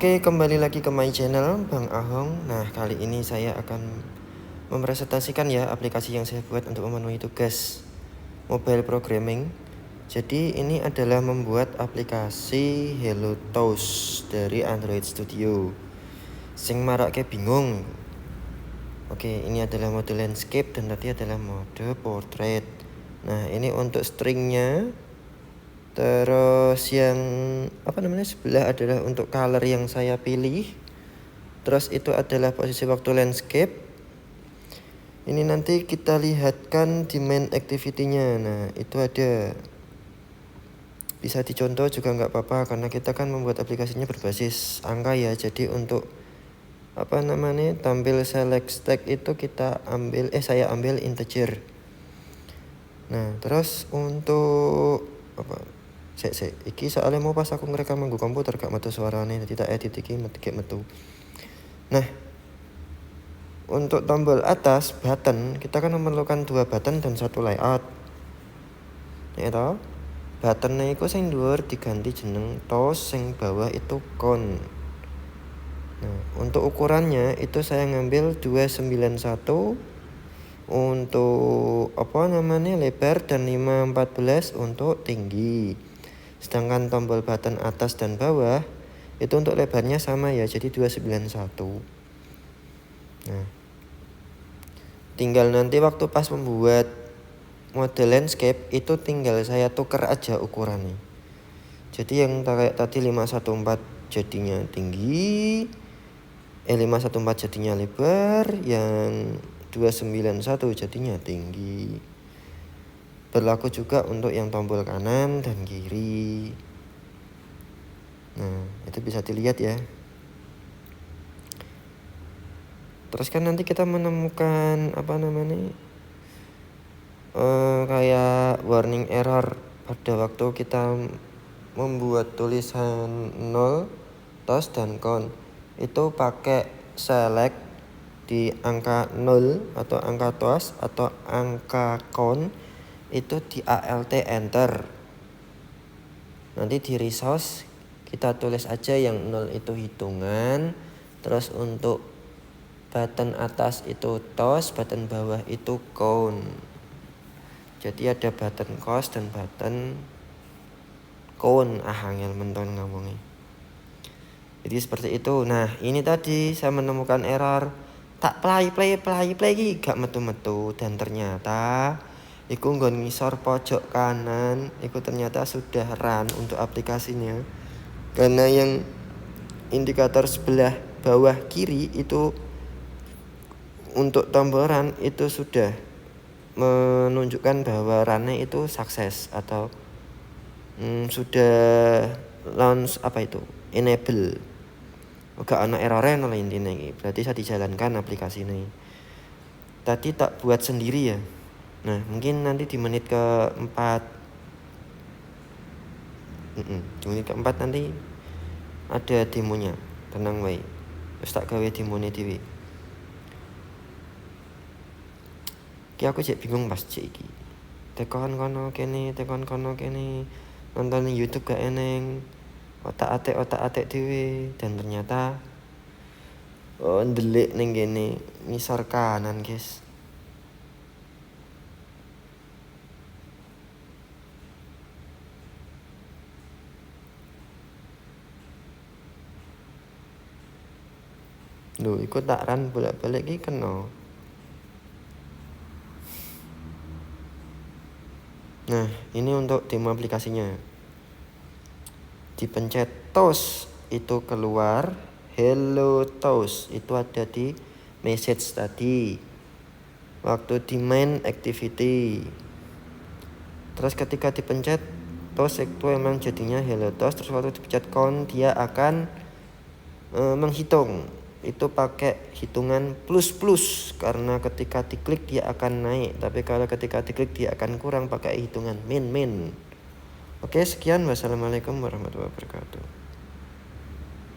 Oke, kembali lagi ke my channel Bang Ahong. Nah, kali ini saya akan mempresentasikan ya aplikasi yang saya buat untuk memenuhi tugas mobile programming. Jadi ini adalah membuat aplikasi Hello Toast dari Android Studio. Sing marak kayak bingung. Oke, ini adalah mode landscape dan tadi adalah mode portrait. Nah, ini untuk stringnya. Terus yang sebelah adalah untuk color yang saya pilih. Terus itu adalah posisi waktu landscape. Ini nanti kita lihatkan di main activity-nya. Nah, itu ada. Bisa dicontoh juga nggak apa-apa karena kita kan membuat aplikasinya berbasis angka ya. Jadi untuk tampil select stack itu saya ambil integer. Nah, terus untuk iki soalnya mau pas aku ngerekam nganggo komputer gak metu suarane, jadi tak edit iki metu. Nah, untuk tombol atas button kita kan memerlukan 2 button dan 1 layout. Ya toh? Buttonnya iku sing dhuwur diganti jeneng toast, sing bawah itu count. Nah, untuk ukurannya itu saya ngambil 291 untuk lebar dan 514 untuk tinggi. Sedangkan tombol button atas dan bawah itu untuk lebarnya sama ya, jadi 291. Nah, tinggal nanti waktu pas membuat mode landscape itu tinggal saya tuker aja ukurannya. Jadi yang kayak tadi 514 jadinya tinggi, 514 jadinya lebar, yang 291 jadinya tinggi. Berlaku juga untuk yang tombol kanan dan kiri. Nah, itu bisa dilihat ya. Terus kan nanti kita menemukan kayak warning error pada waktu kita membuat tulisan 0, toast dan count. Itu pakai select di angka 0 atau angka toast atau angka count. Itu di alt enter. Nanti di resource kita tulis aja yang 0 itu hitungan. Terus untuk button atas itu toast, button bawah itu count. Jadi ada button cost dan button count. Angel menton ngomongnya. Jadi seperti itu. Nah, ini tadi saya menemukan error. Tak play gak metu-metu, dan ternyata iku nggon ngisor pojok kanan iku ternyata sudah run untuk aplikasinya. Karena yang indikator sebelah bawah kiri itu untuk tombol run itu sudah menunjukkan bahwa runnya itu sukses atau sudah launch enable. Gak ana errornya nol intinya. Berarti saya dijalankan aplikasi ini. Tadi tak buat sendiri ya. Nah, mungkin nanti di menit keempat nanti ada demonya. Tenang wae. Wis tak gawe demone dhewe. Ki aku cek bingung pas cek iki. Tekon kono kene. Nonton YouTube gak eneng. Otak-atik dhewe, dan ternyata ndelik ning kene ngisor kanan, guys. Loh, ikut tak run bolak-balik iki kena. Nah, ini untuk demo aplikasinya. Dipencet toast itu keluar Hello Toast, itu ada di message tadi. Waktu di main activity. Terus ketika dipencet toast itu emang jadinya Hello Toast. Terus waktu dipencet count dia akan menghitung. Itu pakai hitungan plus karena ketika diklik dia akan naik, tapi kalau ketika diklik dia akan kurang pakai hitungan min. Oke, sekian. Wassalamualaikum warahmatullahi wabarakatuh.